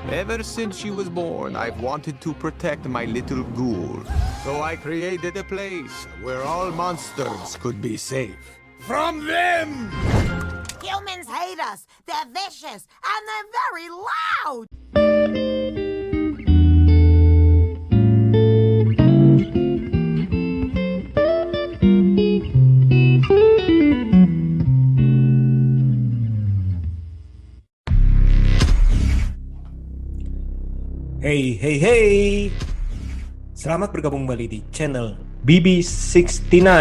Ever since she was born, I've wanted to protect my little ghoul. So I created a place where all monsters could be safe. From them! Humans hate us. They're vicious, and they're very loud. Hey, selamat bergabung kembali di channel BB69.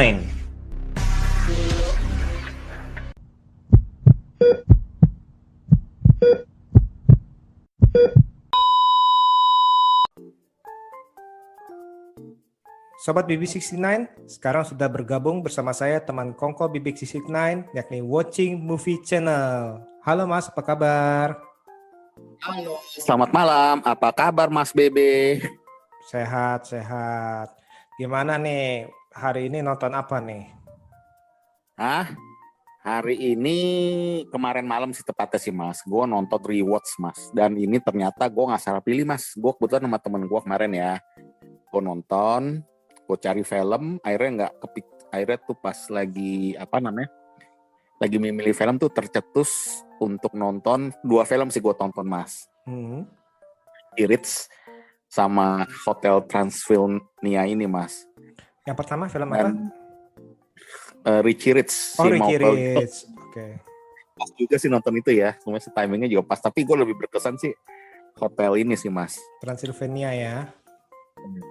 Sobat BB69, sekarang sudah bergabung bersama saya teman kongko BB69, yakni Watching Movie Channel. Halo Mas, apa kabar? Halo, selamat malam. Apa kabar Mas Bebe? Sehat. Gimana nih, hari ini nonton apa nih? Hari ini kemarin malam sih tepatnya sih Mas. Gue nonton Rewatch Mas. Dan ini ternyata gue gak salah pilih Mas. Gue kebetulan sama temen gue kemarin ya. Gue nonton, gue cari film, akhirnya akhirnya tuh pas lagi lagi memilih film tuh tercetus untuk nonton 2 film sih gue tonton Mas. Ritz sama Hotel Transylvania ini Mas. Yang pertama film apa? Richie Ritz. Richie Ritz. Oke. Pas juga sih nonton itu ya. Sebenarnya timingnya juga pas. Tapi gue lebih berkesan sih hotel ini sih Mas. Transylvania ya.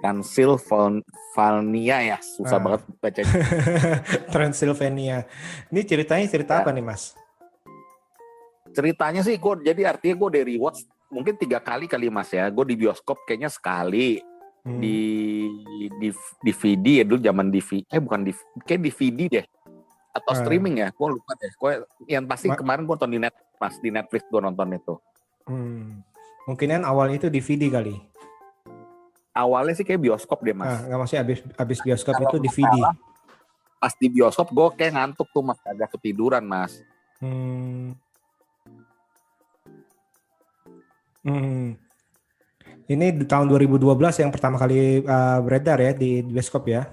Transylvania ya. Susah banget bacanya. Transylvania. Ini ceritanya apa nih Mas? Ceritanya sih artinya gue dari rewatch mungkin 3 kali Mas ya. Gue di bioskop kayaknya sekali. Di DVD ya dulu zaman DVD. Kayak DVD deh. Atau streaming ya. Gue lupa deh. Yang pasti kemarin gue nonton di Netflix gue nonton itu. Mungkinan awal itu DVD kali. Awalnya sih kayak bioskop deh Mas. Nggak maksudnya abis bioskop itu DVD. Pas di bioskop gue kayak ngantuk tuh Mas. Agak ketiduran Mas. Ini di tahun 2012 yang pertama kali beredar ya di bioskop ya?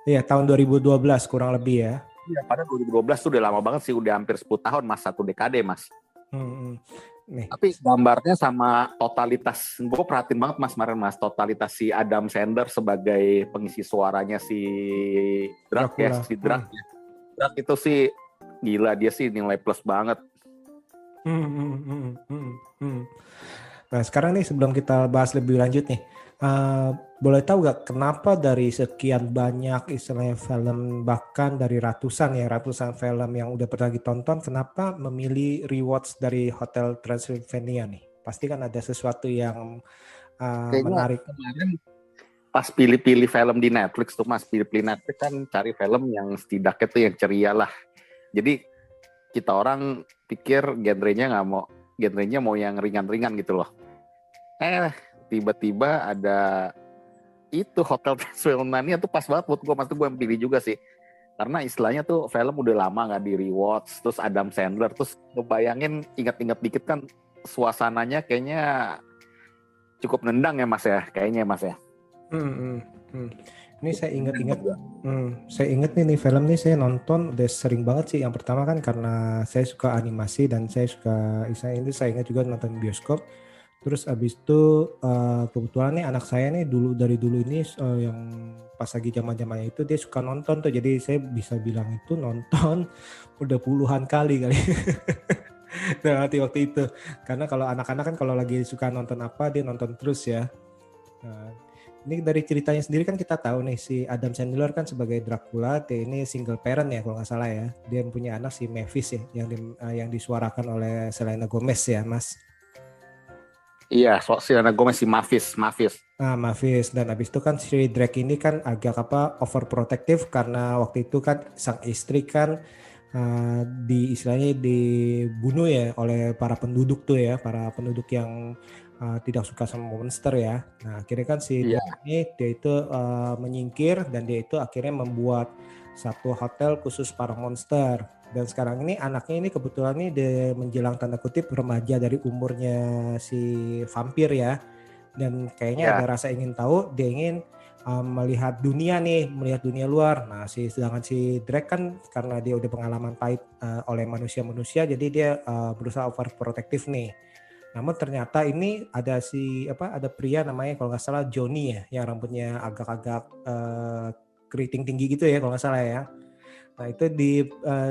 Iya, tahun 2012 kurang lebih ya. Iya, padahal 2012 tuh udah lama banget sih, udah hampir 10 tahun Mas, 1 dekade Mas. Nih. Tapi gambarnya sama totalitas, gue perhatiin banget Mas kemarin Mas, totalitas si Adam Sandler sebagai pengisi suaranya si Drake ya, Drake itu sih gila, dia sih nilai plus banget. Nah sekarang nih sebelum kita bahas lebih lanjut nih, boleh tahu gak kenapa dari sekian banyak istilahnya film, bahkan dari ratusan film yang udah pernah ditonton, kenapa memilih rewatch dari Hotel Transylvania nih? Pasti kan ada sesuatu yang menarik. Kemarin pas pilih-pilih film di Netflix tuh Mas, pilih-pilih Netflix kan cari film yang setidaknya tuh yang ceria lah. Jadi kita orang pikir genrenya mau yang ringan-ringan gitu loh. Tiba-tiba ada itu Hotel Transylvania tuh pas banget buat gue, Mas, tuh gue yang pilih juga sih. Karena istilahnya tuh film udah lama gak di rewatch, terus Adam Sandler, terus ngebayangin ingat-ingat dikit kan suasananya kayaknya cukup nendang ya Mas ya, kayaknya Mas ya. Ini saya ingat nih film nih saya nonton udah sering banget sih. Yang pertama kan karena saya suka animasi dan saya saya ingat juga nonton bioskop. Terus abis itu kebetulan nih anak saya nih dari dulu ini yang pas lagi zaman-zamannya itu dia suka nonton tuh. Jadi saya bisa bilang itu nonton udah puluhan kali. Nah, waktu itu. Karena kalau anak-anak kan kalau lagi suka nonton apa dia nonton terus ya. Ini dari ceritanya sendiri kan kita tahu nih si Adam Sandler kan sebagai Dracula, dia ini single parent ya kalau nggak salah ya. Dia punya anak si Mavis ya yang disuarakan oleh Selena Gomez ya Mas. Iya, Selena Gomez si Mavis. Mavis, dan habis itu kan si Drake ini kan agak overprotective karena waktu itu kan sang istri kan istilahnya dibunuh ya oleh para penduduk yang tidak suka sama monster ya. Nah akhirnya kan si dia itu menyingkir dan dia itu akhirnya membuat satu hotel khusus para monster. Dan sekarang ini anaknya ini kebetulan ini menjelang tanda kutip remaja dari umurnya si vampir ya. Dan kayaknya ada rasa ingin tahu, dia ingin melihat dunia luar. Nah, sedangkan si Drake kan karena dia udah pengalaman pahit oleh manusia-manusia, jadi dia berusaha overprotective nih. Namun ternyata ini ada ada pria namanya kalau nggak salah Johnny ya, yang rambutnya agak-agak keriting tinggi gitu ya kalau nggak salah ya. Nah itu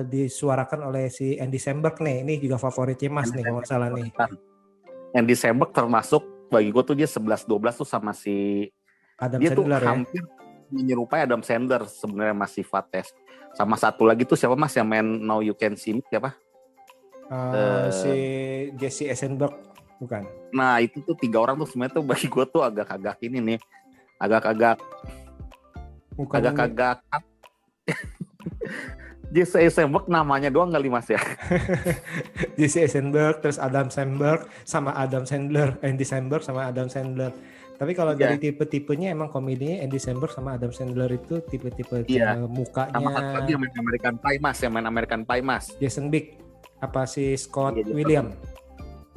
disuarakan oleh si Andy Samberg nih, ini juga favoritnya Mas nih kalau nggak salah nih. Andy Samberg termasuk bagi gue tuh dia 11-12 tuh sama si Adam dia Sandler, tuh hampir menyerupai Adam Sandler sebenarnya Mas sifatnya. Sama satu lagi tuh siapa Mas yang main Now You Can See Me siapa? Si Jesse Eisenberg bukan? Nah itu tuh 3 orang tuh sebenarnya tuh bagi gue tuh agak-agak ini nih, agak-agak Jesse Eisenberg namanya doang kali Mas ya. Jesse Eisenberg, terus Adam Sandler sama Adam Sandler, Andy Samberg sama Adam Sandler. Tapi kalau dari tipe-tipenya emang komedinya Andy Samberg sama Adam Sandler itu tipe-tipe mukanya. Sama satu lagi yang main American Pie Mas, Jason Biggs, apa si Scott William?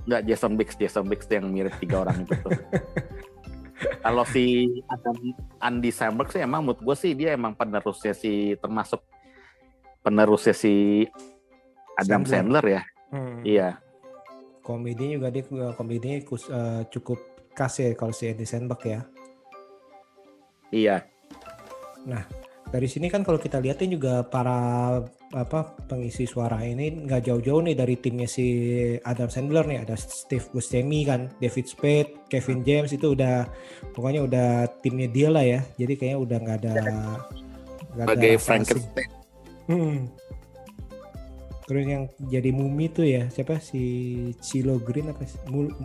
Enggak, Jason Biggs yang mirip 3 orang itu tuh. Kalau si Andy Samberg sih emang menurut gue sih dia emang penerusnya si Adam Sandler ya. Iya. Komedinya juga dia cukup khas ya kalau si Andy Samberg ya. Iya. Nah, dari sini kan kalau kita lihatin juga para pengisi suara ini nggak jauh-jauh nih dari timnya si Adam Sandler nih. Ada Steve Buscemi kan, David Spade, Kevin James, itu pokoknya udah timnya dia lah ya. Jadi kayaknya udah nggak ada sebagai Frankenstein. Terus yang jadi mumi tuh ya siapa, si Silo Green apa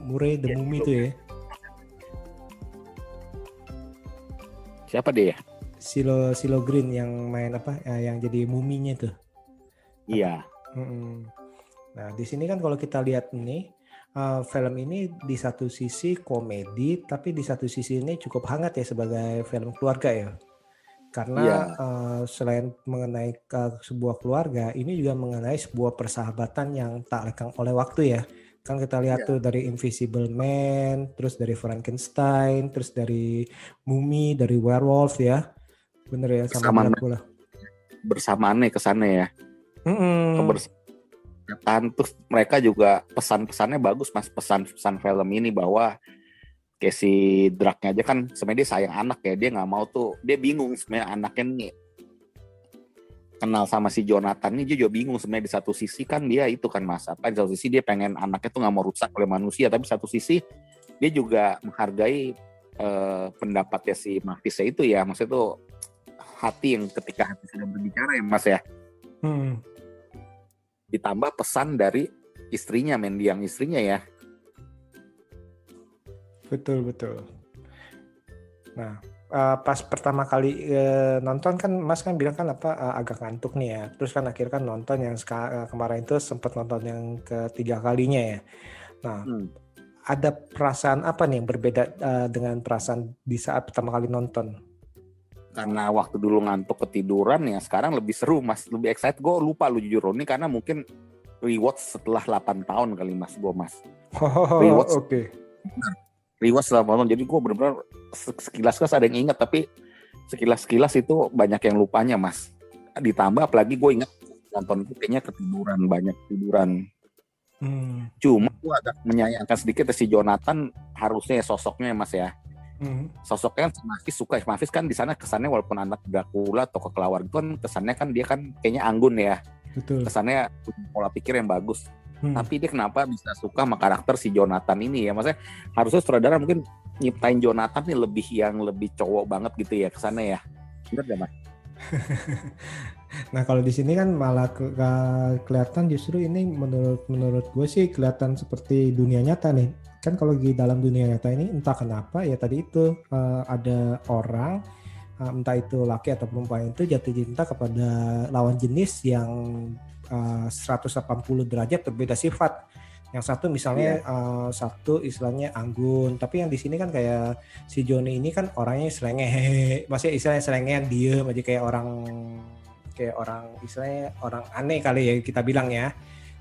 Murray the Mummy tuh ya. Siapa dia? Silo Green yang main yang jadi muminya tuh. Iya. Nah di sini kan kalau kita lihat ini film ini di satu sisi komedi, tapi di satu sisi ini cukup hangat ya sebagai film keluarga ya. Karena selain mengenai sebuah keluarga, ini juga mengenai sebuah persahabatan yang tak lekang oleh waktu ya. Kan kita lihat tuh dari Invisible Man, terus dari Frankenstein, terus dari Mummy, dari Werewolf ya. Bener ya, sama Dracula. Bersamaannya kesana ya. Terus mereka juga pesan-pesannya bagus Mas, pesan-pesan film ini bahwa kayak si Drake aja kan sebenarnya dia sayang anak ya, dia nggak mau tuh, dia bingung sebenarnya anaknya nih kenal sama si Jonathan nih, dia juga bingung sebenarnya. Di satu sisi kan dia itu kan Mas, di satu sisi dia pengen anaknya tuh nggak mau rusak oleh manusia, tapi satu sisi dia juga menghargai pendapatnya si Mavisnya itu ya, maksudnya tuh hati yang ketika hati sudah berbicara ya Mas ya. Ditambah pesan dari istrinya, mendiang istrinya ya. Betul. Nah, pas pertama kali nonton kan Mas kan bilang kan agak ngantuk nih ya. Terus kan akhirnya kan nonton yang kemarin itu sempat nonton yang ketiga kalinya ya. Nah, ada perasaan apa nih yang berbeda dengan perasaan di saat pertama kali nonton? Karena waktu dulu ngantuk ketiduran ya, sekarang lebih seru Mas, lebih excited. Gue lupa lu jujur ini karena mungkin rewatch setelah 8 tahun kali Mas, gue Mas. Rewatch. Oke. Rewatch setelah 8 tahun, jadi gue benar-benar sekilas ada yang ingat, tapi sekilas itu banyak yang lupanya Mas. Ditambah apalagi gue ingat nonton itu kayaknya banyak tiduran. Cuma gue agak menyayangkan sedikit si Jonathan, harusnya sosoknya Mas ya. Sosoknya kan Mavis kan di sana kesannya walaupun anak Dracula atau kelawar itu kan kesannya kan dia kan kayaknya anggun ya. Betul. Kesannya pola pikir yang bagus. Tapi dia kenapa bisa suka sama karakter si Jonathan ini ya? Maksudnya harusnya sutradara mungkin nyiptain Jonathan nih lebih cowok banget gitu ya kesannya ya. Bener gak Mas? Nah kalau di sini kan malah kelihatan justru ini menurut gue sih kelihatan seperti dunia nyata nih. Kan kalau di dalam dunia nyata ini entah kenapa ya tadi itu ada orang entah itu laki atau perempuan itu jatuh cinta kepada lawan jenis yang 180 derajat berbeda sifat. Yang satu misalnya satu istilahnya anggun, tapi yang di sini kan kayak si Johnny ini kan orangnya selengeh, maksudnya istilahnya selengeh diem aja kayak orang kayak orang istilahnya orang aneh kali ya kita bilang ya,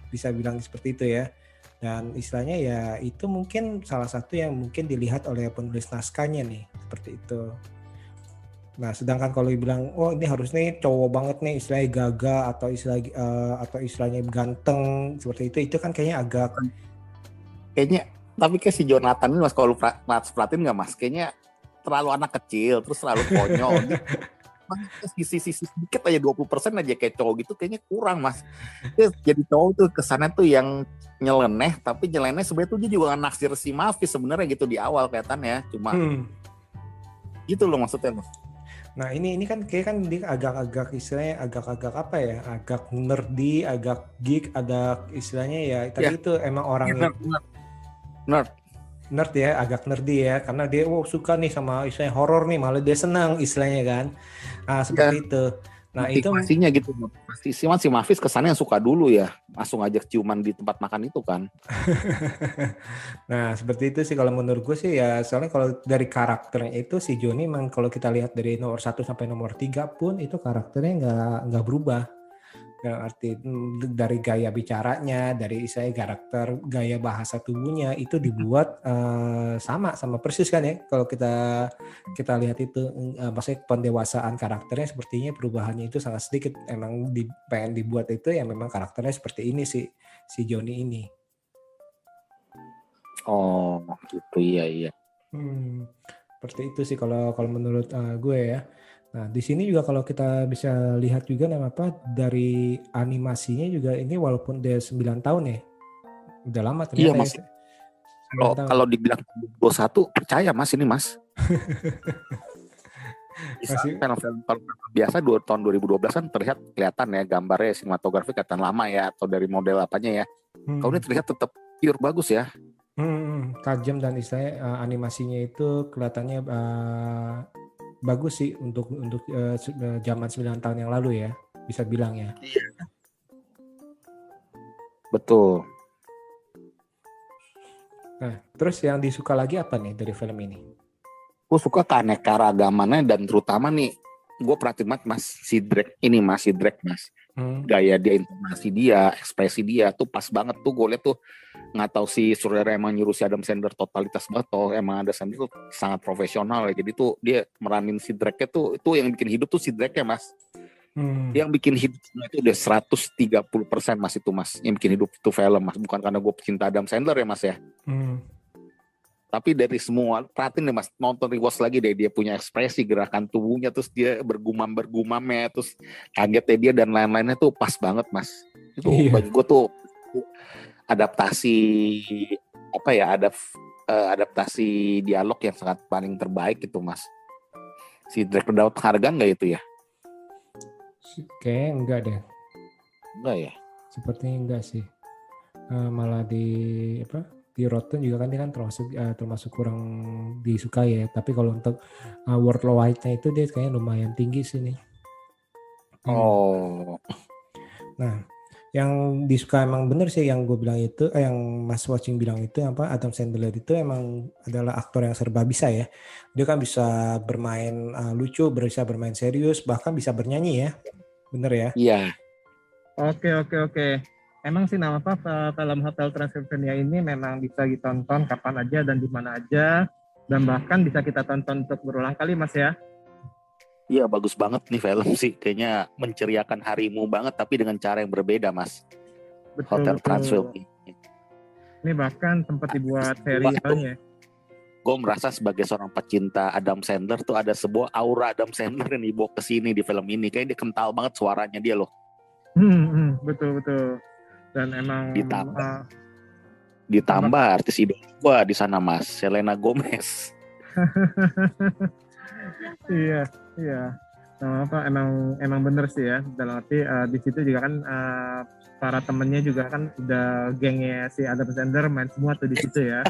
bisa bilang seperti itu ya. Dan istilahnya ya itu mungkin salah satu yang mungkin dilihat oleh penulis naskahnya nih seperti itu. Nah, sedangkan kalau dibilang, oh ini harusnya cowok banget nih, istilahnya gagah atau istilahnya ganteng seperti itu kan kayaknya agak Tapi kayak si Jonathan ini mas, kalau lu perhatiin nggak mas, kayaknya terlalu anak kecil, terus terlalu konyol. Sisi sedikit aja 20% aja kayak cowok gitu, kayaknya kurang mas. Jadi cowok tuh kesannya tuh yang nyeleneh, tapi nyeleneh sebenarnya tuh dia juga naksir si Mavis sebenarnya gitu di awal kelihatannya, cuma gitu loh maksudnya mas. Nah ini kan kayak kan dia agak-agak istilahnya agak-agak apa ya, agak nerdy, agak geek, agak istilahnya ya tadi itu emang orangnya nerd ya, agak nerdy ya, karena dia suka nih sama istilahnya horor nih, malah dia senang istilahnya kan, seperti itu. Nah itu pastinya gitu, si Mavis kesannya suka dulu ya, langsung ajak ciuman di tempat makan itu kan. Nah seperti itu sih kalau menurut gue sih ya, soalnya kalau dari karakternya itu si Johnny memang kalau kita lihat dari nomor 1 sampai nomor 3 pun itu karakternya nggak berubah. Arti dari gaya bicaranya, dari karakter, gaya bahasa tubuhnya itu dibuat sama persis kan ya. Kalau kita lihat itu, maksudnya pendewasaan karakternya sepertinya perubahannya itu sangat sedikit. Emang pengen dibuat itu ya memang karakternya seperti ini si Johnny ini. Oh gitu, iya. Seperti itu sih kalau menurut gue ya. Nah, di sini juga kalau kita bisa lihat juga dari animasinya juga ini walaupun dia 9 tahun ya. Udah lama ternyata. Iya, Mas. Kalau dibilang 21 percaya Mas ini Mas. Film-film biasa tahun 2012 kan kelihatan ya gambarnya, sinematografi kelihatan lama ya, atau dari model apanya ya. Kalau ini terlihat tetap pure bagus ya. Tajam dan istilahnya animasinya itu kelihatannya bagus sih untuk zaman 9 tahun yang lalu ya, bisa bilang ya. Betul. Nah, terus yang disuka lagi apa nih dari film ini? Gue suka keanekaragamannya, dan terutama nih gue perhatiin banget Mas, si Drake Mas. Gaya dia, intonasi dia, ekspresi dia tuh pas banget tuh. Gue liat tuh, nggak tahu si Sutradara emang nyuruh si Adam Sandler totalitas banget, atau emang Adam Sandler tuh sangat profesional ya. Jadi tuh dia meranin si Drake tuh, itu yang bikin hidup tuh si Drake ya Mas. Yang bikin hidup itu udah 130% Mas, itu Mas yang bikin hidup itu film Mas. Bukan karena gue pecinta Adam Sandler ya Mas ya. Tapi dari semua, perhatiin deh Mas, nonton rewatch lagi deh, dia punya ekspresi, gerakan tubuhnya, terus dia bergumamnya, terus kagetnya dia dan lain-lainnya tuh pas banget Mas. Itu bagi gue tuh adaptasi adaptasi dialog yang sangat paling terbaik itu Mas. Si Drake mendapat penghargaan nggak itu ya? Kayaknya enggak deh. Enggak ya? Sepertinya enggak sih. Malah di Rotten juga kan dia kan termasuk kurang disukai ya. Tapi kalau untuk worldwide-nya itu dia kayaknya lumayan tinggi sih nih. Nah, yang disuka emang bener sih yang gue bilang itu, yang Mas Watching bilang itu, Adam Sandler itu emang adalah aktor yang serba bisa ya. Dia kan bisa bermain lucu, bisa bermain serius, bahkan bisa bernyanyi ya. Bener ya? Iya. Oke. Emang sih nama film Hotel Transylvania ini memang bisa ditonton kapan aja dan di mana aja, dan bahkan bisa kita tonton untuk berulang kali Mas ya. Iya, bagus banget nih film sih, kayaknya menceriakan harimu banget tapi dengan cara yang berbeda Mas. Betul, Hotel Transylvania. Ini bahkan sempat dibuat serialnya. Gue merasa sebagai seorang pecinta Adam Sandler tuh ada sebuah aura Adam Sandler yang dibawa ke sini di film ini. Kayaknya dia kental banget suaranya dia loh. Betul. Dan emang ditambah artis idola gua di sana Mas, Selena Gomez. Iya. Emang bener sih ya. Dalam arti di situ juga kan para temennya juga kan udah gengnya si Adam Sandler main semua tuh di situ ya.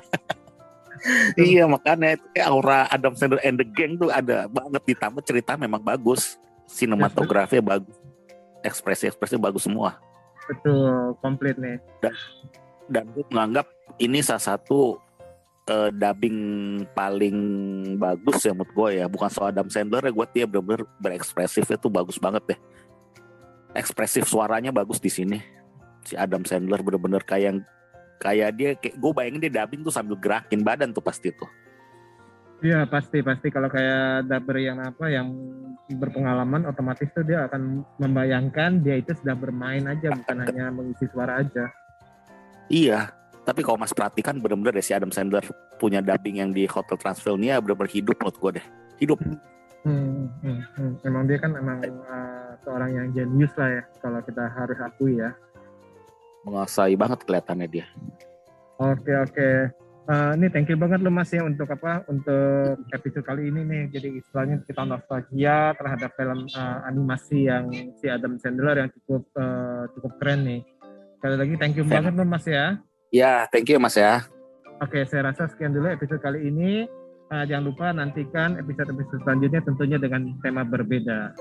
Iya, makanya aura Adam Sandler and the Gang tuh ada banget, ditambah cerita memang bagus, sinematografi bagus, ekspresi bagus semua. Betul, komplit nih. Dan gue menganggap ini salah satu dubbing paling bagus ya menurut gue ya. Bukan soal Adam Sandler ya, gue dia benar-benar berekspresif itu bagus banget deh. ekspresif suaranya bagus di sini. Si Adam Sandler bener-bener kayak dia, gue bayangin dia dubbing tuh sambil gerakin badan tuh pasti tuh. Iya pasti kalau kayak dubber yang berpengalaman, otomatis tuh dia akan membayangkan dia itu sedang bermain aja, bukan hanya mengisi suara aja. Iya, tapi kalau Mas perhatikan bener-bener deh si Adam Sandler punya dubbing yang di Hotel Transylvania bener-bener hidup menurut gue deh. Hidup. Emang dia kan seorang yang jenius lah ya, kalau kita harus akui ya. Menguasai banget kelihatannya dia. Oke. Ini thank you banget lo Mas ya untuk episode kali ini nih. Jadi istilahnya kita nostalgia terhadap film animasi yang si Adam Sandler yang cukup keren nih. Sekali lagi thank you banget lo Mas ya. Ya, thank you Mas ya. Oke, saya rasa sekian dulu episode kali ini. Jangan lupa nantikan episode-episode selanjutnya tentunya dengan tema berbeda.